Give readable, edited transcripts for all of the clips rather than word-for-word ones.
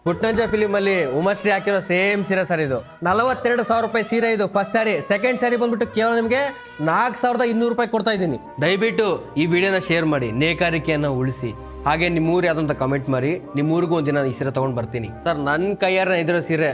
Putnanja film ಅಲ್ಲಿ ಉಮಶ್ರೀ ಹಾಕಿರೋ same ಸೀರೆ ಸರ್ ಇದು 42,000 ರೂಪಾಯಿ ಸೀರೆ ಇದು ಫಸ್ಟ್ ಸ್ಯಾರಿ. ಸೆಕೆಂಡ್ ಸ್ಯಾರಿ ಬಂದ್ಬಿಟ್ಟು ಕೇವಲ ನಿಮಗೆ 4,200 ರೂಪಾಯಿ ಕೊಡ್ತಾ ಇದ್ದೀನಿ. ದಯವಿಟ್ಟು ಈ ವಿಡಿಯೋನ ಶೇರ್ ಮಾಡಿ, ನೇಕಾರಿಕೆಯನ್ನು ಉಳಿಸಿ. ಹಾಗೆ ನಿಮ್ಮೂರು ಯಾವ್ದಂತ ಕಮೆಂಟ್ ಮಾಡಿ, ನಿಮ್ಮೂರಿಗೂ ಒಂದಿನ ಈ ಸೀರೆ ತಗೊಂಡು ಬರ್ತೀನಿ ಸರ್. ನನ್ನ ಕೈಯಾರ ಇದಿರೋ ಸೀರೆ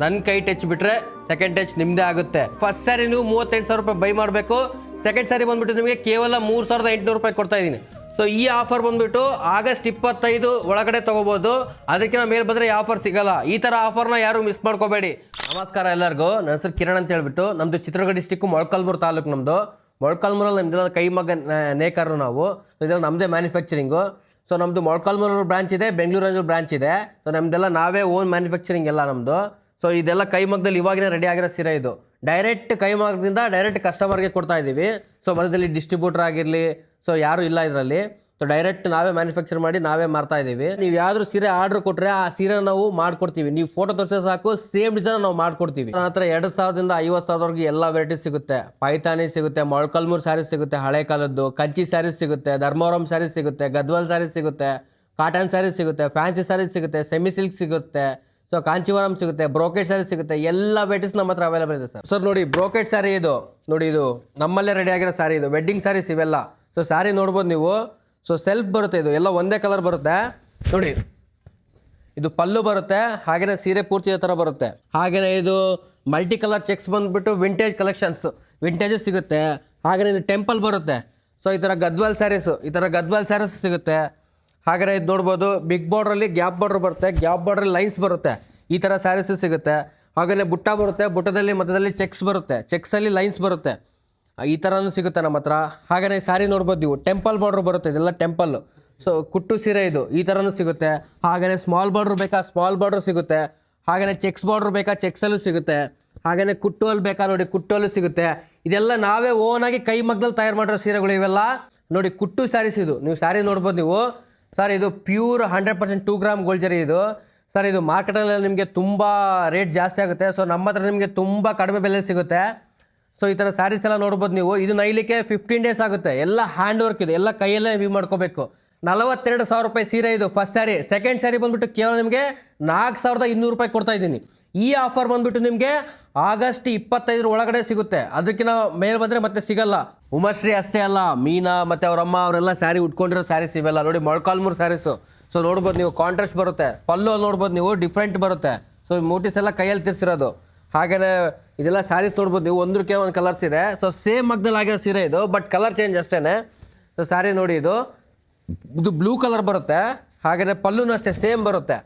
ನನ್ನ ಕೈ ಟಚ್ ಬಿಟ್ರೆ ಸೆಕೆಂಡ್ ಟಚ್ ನಿಮ್ದೇ ಆಗುತ್ತೆ. ಫಸ್ಟ್ ಸ್ಯಾರಿ ನೀವು 38,000 ರೂಪಾಯಿ ಬೈ ಮಾಡಬೇಕು. ಸೆಕೆಂಡ್ ಸ್ಯಾರಿ ಬಂದ್ಬಿಟ್ಟು ನಿಮಗೆ ಕೇವಲ 3,800 ರೂಪಾಯಿ ಕೊಡ್ತಾ ಇದ್ದೀನಿ. ಸೊ ಈ ಆಫರ್ ಬಂದ್ಬಿಟ್ಟು ಆಗಸ್ಟ್ 25 ಒಳಗಡೆ ತಗೋಬಹುದು. ಅದಕ್ಕಿಂತ ಮೇಲೆ ಬಂದರೆ ಈ ಆಫರ್ ಸಿಗಲ್ಲ. ಈ ಥರ ಆಫರ್ನ ಯಾರು ಮಿಸ್ ಮಾಡ್ಕೋಬೇಡಿ. ನಮಸ್ಕಾರ ಎಲ್ಲರಿಗೂ, ನನ್ನ ಹೆಸರು ಕಿರಣ್ ಅಂತ ಹೇಳ್ಬಿಟ್ಟು. ನಮ್ಮದು ಚಿತ್ರದುರ್ಗ ಡಿಸ್ಟಿಕ್ ಮೊಳಕಾಲ್ಮೂರು ತಾಲೂಕು. ಮೊಳಕಾಲ್ಮೂರಲ್ಲಿ ನಮ್ದೆಲ್ಲ ಕೈ ಮಗ ನೇಕಾರರು ನಾವು. ಇದೆಲ್ಲ ನಮ್ಮದೇ ಮ್ಯಾನುಫ್ಯಾಕ್ಚರಿಂಗು. ಸೊ ನಮ್ಮದು ಮೊಳಕಾಲ್ಮೂರು ಬ್ರಾಂಚ್ ಇದೆ, ಬೆಂಗಳೂರಲ್ಲಿ ಬ್ರಾಂಚ್ ಇದೆ. ಸೊ ನಮ್ಮದೆಲ್ಲ ನಾವೇ ಓನ್ ಮ್ಯಾನುಫ್ಯಾಕ್ಚರಿಂಗ್ ಎಲ್ಲ ನಮ್ಮದು. ಸೊ ಇದೆಲ್ಲ ಕೈ ಮಗ್ಗದಲ್ಲಿ ಇವಾಗಿನ ರೆಡಿ ಆಗಿರೋ ಸೀರೆ ಇದು. ಡೈರೆಕ್ಟ್ ಕೈ ಮಗ್ಗದಿಂದ ಡೈರೆಕ್ಟ್ ಕಸ್ಟಮರ್ಗೆ ಕೊಡ್ತಾ ಇದ್ದೀವಿ. ಸೊ ಮಧ್ಯದಲ್ಲಿ ಡಿಸ್ಟ್ರಿಬ್ಯೂಟರ್ ಆಗಿರಲಿ, ಸೊ ಯಾರೂ ಇಲ್ಲ ಇದರಲ್ಲಿ. ಸೊ ಡೈರೆಕ್ಟ್ ನಾವೇ ಮ್ಯಾನುಫ್ಯಾಕ್ಚರ್ ಮಾಡಿ ನಾವೇ ಮಾರ್ತಾ ಇದ್ದೀವಿ. ನೀವು ಯಾವ್ದಾದ್ರು ಸೀರೆ ಆರ್ಡರ್ ಕೊಟ್ಟರೆ ಆ ಸೀರೆ ನಾವು ಮಾಡ್ಕೊಡ್ತೀವಿ. ನೀವು ಫೋಟೋ ತೋರಿಸಿದ್ರೆ ಸಾಕು, ಸೇಮ್ ಡಿಸೈನ್ ನಾವು ಮಾಡ್ಕೊಡ್ತೀವಿ. ನನ್ನ ಹತ್ರ 2,000ದಿಂದ 50,000ವರೆಗೆ ಎಲ್ಲ ವೆರೈಟೀಸ್ ಸಿಗುತ್ತೆ. ಪೈತಾನಿ ಸಿಗುತ್ತೆ, ಮೊಳಕಾಲ್ಮೂರು ಸ್ಯಾರೀಸ್ ಸಿಗುತ್ತೆ, ಹಳೆ ಕಾಲದ್ದು ಕಂಚಿ ಸ್ಯಾರೀಸ್ ಸಿಗುತ್ತೆ, ಧರ್ಮವರಂ ಸ್ಯಾರೀಸ್ ಸಿಗುತ್ತೆ, ಗದ್ವಾಲ್ ಸ್ಯಾರೀಸ್ ಸಿಗುತ್ತೆ, ಕಾಟನ್ ಸ್ಯಾರೀಸ್ ಸಿಗುತ್ತೆ, ಫ್ಯಾನ್ಸಿ ಸ್ಯಾರೀಸ್ ಸಿಗುತ್ತೆ, ಸೆಮಿ ಸಿಲ್ಕ್ ಸಿಗುತ್ತೆ, ಸೊ ಕಾಂಚಿವರಂ ಸಿಗುತ್ತೆ, ಬ್ರೋಕೆಟ್ ಸ್ಯಾರಿ ಸಿಗುತ್ತೆ. ಎಲ್ಲ ವೆರೈಟೀಸ್ ನಮ್ಮ ಹತ್ರ ಅವೈಲೇಬಲ್ ಇದೆ ಸರ್. ಸರ್ ನೋಡಿ, ಬ್ರೋಕೆಟ್ ಸ್ಯಾರಿ ಇದು ನೋಡಿ, ಇದು ನಮ್ಮಲ್ಲೇ ರೆಡಿ ಆಗಿರೋ ಸ್ಯಾರಿ. ಇದು ವೆಡ್ಡಿಂಗ್ ಸ್ಯಾರೀಸ್ ಇವೆಲ್ಲ. ಸೊ ಸ್ಯಾರಿ ನೋಡ್ಬೋದು ನೀವು. ಸೊ ಸೆಲ್ಫ್ ಬರುತ್ತೆ, ಇದು ಎಲ್ಲ ಒಂದೇ ಕಲರ್ ಬರುತ್ತೆ ನೋಡಿ. ಇದು ಪಲ್ಲು ಬರುತ್ತೆ, ಹಾಗೆಯೇ ಸೀರೆ ಪೂರ್ತಿ ಥರ ಬರುತ್ತೆ. ಹಾಗೆಯೇ ಇದು ಮಲ್ಟಿ ಕಲರ್ ಚೆಕ್ಸ್ ಬಂದುಬಿಟ್ಟು ವಿಂಟೇಜ್ ಕಲೆಕ್ಷನ್ಸ್, ವಿಂಟೇಜು ಸಿಗುತ್ತೆ. ಹಾಗೆಯೇ ಇದು ಟೆಂಪಲ್ ಬರುತ್ತೆ. ಸೊ ಈ ಥರ ಗದ್ವಾಲ್ ಸ್ಯಾರೀಸು, ಈ ಥರ ಗದ್ವಾಲ್ ಸ್ಯಾರೀಸ್ ಸಿಗುತ್ತೆ. ಹಾಗೆಯೇ ಇದು ನೋಡ್ಬೋದು, ಬಿಗ್ ಬಾರ್ಡ್ರಲ್ಲಿ ಗ್ಯಾಪ್ ಬಾರ್ಡ್ರ್ ಬರುತ್ತೆ, ಗ್ಯಾಪ್ ಬಾರ್ಡ್ರಲ್ಲಿ ಲೈನ್ಸ್ ಬರುತ್ತೆ. ಈ ಥರ ಸ್ಯಾರೀಸು ಸಿಗುತ್ತೆ. ಹಾಗೆಯೇ ಬುಟ್ಟ ಬರುತ್ತೆ, ಬುಟ್ಟದಲ್ಲಿ ಮಧ್ಯದಲ್ಲಿ ಚೆಕ್ಸ್ ಬರುತ್ತೆ, ಚೆಕ್ಸಲ್ಲಿ ಲೈನ್ಸ್ ಬರುತ್ತೆ. ಈ ಥರನೂ ಸಿಗುತ್ತೆ ನಮ್ಮ ಹತ್ರ. ಹಾಗೆಯೇ ಸ್ಯಾರಿ ನೋಡ್ಬೋದು ನೀವು, ಟೆಂಪಲ್ ಬಾರ್ಡ್ರ್ ಬರುತ್ತೆ, ಇದೆಲ್ಲ ಟೆಂಪಲ್ಲು. ಸೊ ಕುಟ್ಟು ಸೀರೆ ಇದು, ಈ ಥರನೂ ಸಿಗುತ್ತೆ. ಹಾಗೆಯೇ ಸ್ಮಾಲ್ ಬಾರ್ಡ್ರ್ ಬೇಕಾ, ಸ್ಮಾಲ್ ಬಾರ್ಡ್ರ್ ಸಿಗುತ್ತೆ. ಹಾಗೆಯೇ ಚೆಕ್ಸ್ ಬಾರ್ಡ್ರ್ ಬೇಕಾ, ಚೆಕ್ಸಲ್ಲೂ ಸಿಗುತ್ತೆ. ಹಾಗೆಯೇ ಕುಟ್ಟೋಲ್ ಬೇಕಾ ನೋಡಿ, ಕುಟ್ಟೋಲು ಸಿಗುತ್ತೆ. ಇದೆಲ್ಲ ನಾವೇ ಓನಾಗಿ ಕೈ ಮಗ್ಗದಲ್ಲಿ ತಯಾರು ಮಾಡಿರೋ ಸೀರೆಗಳು ಇವೆಲ್ಲ ನೋಡಿ. ಕುಟ್ಟು ಸ್ಯಾರೀಸ್ ಇದು, ನೀವು ಸ್ಯಾರಿ ನೋಡ್ಬೋದು ನೀವು. ಸರ್ ಇದು ಪ್ಯೂರ್ 100% 2 ಗ್ರಾಮ್ ಗೋಲ್ಡ್ ಜರಿ ಇದು. ಸರ್ ಇದು ಮಾರ್ಕೆಟಲ್ಲಿ ನಿಮಗೆ ತುಂಬ ರೇಟ್ ಜಾಸ್ತಿ ಆಗುತ್ತೆ. ಸೊ ನಮ್ಮ ಹತ್ರ ನಿಮಗೆ ತುಂಬ ಕಡಿಮೆ ಬೆಲೆ ಸಿಗುತ್ತೆ. ಸೊ ಈ ಥರ ಸ್ಯಾರೀಸ್ ಎಲ್ಲ ನೋಡ್ಬೋದು ನೀವು. ಇದು ನೈಲಿಕ್ಕೆ 15 ಡೇಸ್ ಆಗುತ್ತೆ. ಎಲ್ಲ ಹ್ಯಾಂಡ್ ವರ್ಕ್ ಇದು, ಎಲ್ಲ ಕೈಯಲ್ಲೇ ವ್ಯೂ ಮಾಡ್ಕೋಬೇಕು. 42,000 ರೂಪಾಯಿ ಸೀರೆ ಇದು ಫಸ್ಟ್ ಸ್ಯಾರಿ. ಸೆಕೆಂಡ್ ಸ್ಯಾರಿ ಬಂದುಬಿಟ್ಟು ಕೇವಲ ನಿಮಗೆ 4,200 ರೂಪಾಯಿ ಕೊಡ್ತಾ ಇದ್ದೀನಿ. ಈ ಆಫರ್ ಬಂದುಬಿಟ್ಟು ನಿಮಗೆ ಆಗಸ್ಟ್ 25 ಒಳಗಡೆ ಸಿಗುತ್ತೆ. ಅದಕ್ಕಿಂತ ಮೇಲೆ ಬಂದರೆ ಮತ್ತೆ ಸಿಗಲ್ಲ. ಉಮಶ್ರೀ ಅಷ್ಟೇ ಅಲ್ಲ, ಮೀನಾ ಮತ್ತು ಅವರಮ್ಮ ಅವರೆಲ್ಲ ಸ್ಯಾರಿ ಉಟ್ಕೊಂಡಿರೋ ಸ್ಯಾರೀಸ್ ಇವೆಲ್ಲ ನೋಡಿ, ಮೊಳಕಾಲ್ಮೂರು ಸ್ಯಾರೀಸು. ಸೊ ನೋಡ್ಬೋದು ನೀವು, ಕಾಂಟ್ರಾಸ್ಟ್ ಬರುತ್ತೆ. ಪಲ್ಲು ನೋಡ್ಬೋದು ನೀವು, ಡಿಫ್ರೆಂಟ್ ಬರುತ್ತೆ. ಸೊ ಮೋಟಿಸ್ ಎಲ್ಲ ಕೈಯಲ್ಲಿ ತಿರ್ಸಿರೋದು. ಹಾಗೆಯೇ ಇದೆಲ್ಲ ಸ್ಯಾರೀಸ್ ನೋಡ್ಬೋದು ನೀವು, ಒಂದಕ್ಕೆ ಒಂದು ಕಲರ್ಸ್ ಇದೆ. ಸೊ ಸೇಮ್ ಮಗ್ದಲ್ಲಿ ಆಗಿರೋ ಸೀರೆ ಇದು, ಬಟ್ ಕಲರ್ ಚೇಂಜ್ ಅಷ್ಟೇ. ಸೊ ಸ್ಯಾರಿ ನೋಡಿ, ಇದು ಬ್ಲೂ ಕಲರ್ ಬರುತ್ತೆ. ಹಾಗೆಯೇ ಪಲ್ಲುನೂ ಅಷ್ಟೇ ಸೇಮ್ ಬರುತ್ತೆ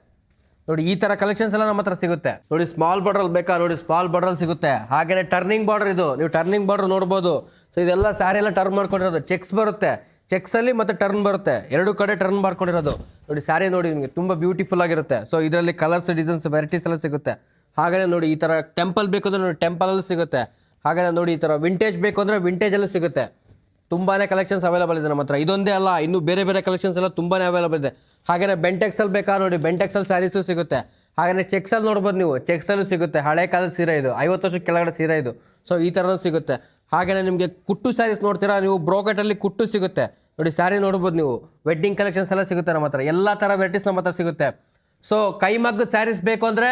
ನೋಡಿ. ಈ ಥರ ಕಲೆಕ್ಷನ್ಸ್ ಎಲ್ಲ ನಮ್ಮ ಹತ್ರ ಸಿಗುತ್ತೆ ನೋಡಿ. ಸ್ಮಾಲ್ ಬಾರ್ಡ್ರಲ್ಲಿ ಬೇಕಾ ನೋಡಿ, ಸ್ಮಾಲ್ ಬಾರ್ಡ್ರಲ್ಲಿ ಸಿಗುತ್ತೆ. ಹಾಗೆಯೇ ಟರ್ನಿಂಗ್ ಬಾರ್ಡರ್ ಇದು, ನೀವು ಟರ್ನಿಂಗ್ ಬಾರ್ಡರ್ ನೋಡ್ಬೋದು. ಸೊ ಇದೆಲ್ಲ ಸ್ಯಾರಿ ಎಲ್ಲ ಟರ್ನ್ ಮಾಡ್ಕೊಂಡಿರೋದು, ಚೆಕ್ಸ್ ಬರುತ್ತೆ, ಚೆಕ್ಸಲ್ಲಿ ಮತ್ತು ಟರ್ನ್ ಬರುತ್ತೆ, ಎರಡು ಕಡೆ ಟರ್ನ್ ಮಾಡ್ಕೊಂಡಿರೋದು ನೋಡಿ. ಸ್ಯಾರಿ ನೋಡಿ ನಿಮಗೆ ತುಂಬ ಬ್ಯೂಟಿಫುಲ್ ಆಗಿರುತ್ತೆ. ಸೊ ಇದರಲ್ಲಿ ಕಲರ್ಸ್, ಡಿಸೈನ್ಸ್, ವೆರೈಟೀಸ್ ಎಲ್ಲ ಸಿಗುತ್ತೆ. ಹಾಗೆಯೇ ನೋಡಿ, ಈ ಥರ ಟೆಂಪಲ್ ಬೇಕು ಅಂದರೆ ನೋಡಿ, ಟೆಂಪಲಲ್ಲೂ ಸಿಗುತ್ತೆ. ಹಾಗೆಯೇ ನೋಡಿ, ಈ ಥರ ವಿಂಟೇಜ್ ಬೇಕು ಅಂದರೆ ವಿಂಟೇಜಲ್ಲೂ ಸಿಗುತ್ತೆ. ತುಂಬಾ ಕಲೆಕ್ಷನ್ಸ್ ಅವೈಲೇಬಲ್ ಇದೆ ನಮ್ಮ ಹತ್ರ. ಇದೊಂದೇ ಅಲ್ಲ, ಇನ್ನೂ ಬೇರೆ ಬೇರೆ ಕಲೆಕ್ಷನ್ಸ್ ಎಲ್ಲ ತುಂಬಾ ಅವೈಲೇಬಲ್ ಇದೆ. ಹಾಗೆಯೇ ಬೆಂಟೆಕ್ಸಲ್ಲಿ ಬೇಕಾ ನೋಡಿ, ಬೆಂಟೆಕ್ಸಲ್ಲಿ ಸ್ಯಾರೀಸು ಸಿಗುತ್ತೆ. ಹಾಗೆಯೇ ಚೆಕ್ಸಲ್ಲಿ ನೋಡ್ಬೋದು ನೀವು, ಚೆಕ್ಸಲ್ಲೂ ಸಿಗುತ್ತೆ. ಹಳೆ ಕಾಲದ ಸೀರೆ ಇದು, 50 ವರ್ಷದ ಕೆಳಗಡೆ ಸೀರೆ ಇದು. ಸೊ ಈ ಥರನೂ ಸಿಗುತ್ತೆ. ಹಾಗೆಯೇ ನಿಮಗೆ ಕುಟ್ಟು ಸ್ಯಾರೀಸ್ ನೋಡ್ತೀರಾ ನೀವು, ಬ್ರೋಕೆಟಲ್ಲಿ ಕುಟ್ಟು ಸಿಗುತ್ತೆ ನೋಡಿ. ಸ್ಯಾರಿ ನೋಡ್ಬೋದು ನೀವು, ವೆಡ್ಡಿಂಗ್ ಕಲೆಕ್ಷನ್ಸ್ ಎಲ್ಲ ಸಿಗುತ್ತೆ ನಮ್ಮ ಹತ್ರ. ಎಲ್ಲ ಥರ ವೆರೈಟೀಸ್ ನಮ್ಮ ಹತ್ರ ಸಿಗುತ್ತೆ. ಸೊ ಕೈ ಮಗ್ಗದ ಸ್ಯಾರೀಸ್ ಬೇಕು ಅಂದರೆ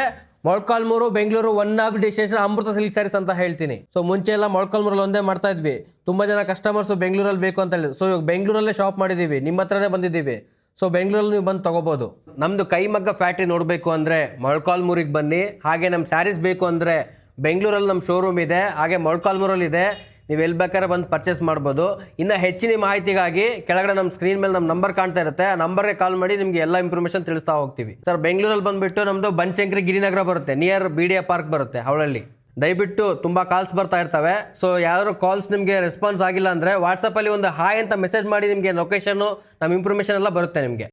Molakalmuru, Bengaluru, one of destination Amrutha silk saris ಅಂತ ಹೇಳ್ತೀನಿ. ಸೊ ಮುಂಚೆ ಎಲ್ಲ ಮೊಳಕಾಲ್ಮೂರಲ್ಲಿ ಒಂದೇ ಮಾಡ್ತಾ ಇದ್ವಿ. ತುಂಬ ಜನ ಕಸ್ಟಮರ್ಸು ಬೆಂಗಳೂರಲ್ಲಿ ಬೇಕು ಅಂತ ಹೇಳಿದ್ರು. ಸೊ ಇವಾಗ ಬೆಂಗಳೂರಲ್ಲೇ ಶಾಪ್ ಮಾಡಿದ್ದೀವಿ, ನಿಮ್ಮ ಹತ್ರನೇ ಬಂದಿದ್ದೀವಿ. ಸೊ ಬೆಂಗಳೂರಲ್ಲಿ ನೀವು ಬಂದು ತೊಗೋಬೋದು. ನಮ್ಮದು ಕೈ ಮಗ್ಗ ಫ್ಯಾಕ್ಟ್ರಿ ನೋಡಬೇಕು ಅಂದರೆ ಮೊಳಕಾಲ್ಮೂರಿಗೆ ಬನ್ನಿ. ಹಾಗೆ ನಮ್ಮ ಸ್ಯಾರೀಸ್ ಬೇಕು ಅಂದರೆ ಬೆಂಗಳೂರಲ್ಲಿ ನಮ್ಮ ಶೋರೂಮ್ ಇದೆ, ಹಾಗೆ ಮೊಳಕಾಲ್ಮೂರಲ್ಲಿ ಇದೆ. ನೀವು ಎಲ್ಲಿ ಬೇಕಾದ್ರೆ ಬಂದು ಪರ್ಚೇಸ್ ಮಾಡ್ಬೋದು. ಇನ್ನು ಹೆಚ್ಚಿನ ಮಾಹಿತಿಗಾಗಿ ಕೆಳಗಡೆ ನಮ್ಮ ಸ್ಕ್ರೀನ್ ಮೇಲೆ ನಮ್ಮ ನಂಬರ್ ಕಾಣ್ತಾ ಇರುತ್ತೆ, ಆ ನಂಬರ್ಗೆ ಕಾಲ್ ಮಾಡಿ ನಿಮಗೆ ಎಲ್ಲ ಇನ್ಫಾರ್ಮೇಷನ್ ತಿಳಿಸ್ತಾ ಹೋಗ್ತೀವಿ. ಸರ್ ಬೆಂಗಳೂರಲ್ಲಿ ಬಂದುಬಿಟ್ಟು ನಮ್ಮದು ಬನಶಂಕರಿ ಗಿರಿನಗರ ಬರುತ್ತೆ, ನಿಯರ್ BDA ಪಾರ್ಕ್ ಬರುತ್ತೆ ಅವಳಲ್ಲಿ. ದಯವಿಟ್ಟು ತುಂಬ ಕಾಲ್ಸ್ ಬರ್ತಾ ಇರ್ತವೆ. ಸೊ ಯಾರು ಕಾಲ್ಸ್ ನಿಮಗೆ ರೆಸ್ಪಾನ್ಸ್ ಆಗಿಲ್ಲ ಅಂದರೆ ವಾಟ್ಸಪ್ಪಲ್ಲಿ ಒಂದು ಹಾಯ್ ಅಂತ ಮೆಸೇಜ್ ಮಾಡಿ, ನಿಮಗೆ ಲೊಕೇಶನ್ನು ನಮ್ಮ ಇನ್ಫಾರ್ಮೇಷನ್ ಎಲ್ಲ ಬರುತ್ತೆ ನಿಮಗೆ.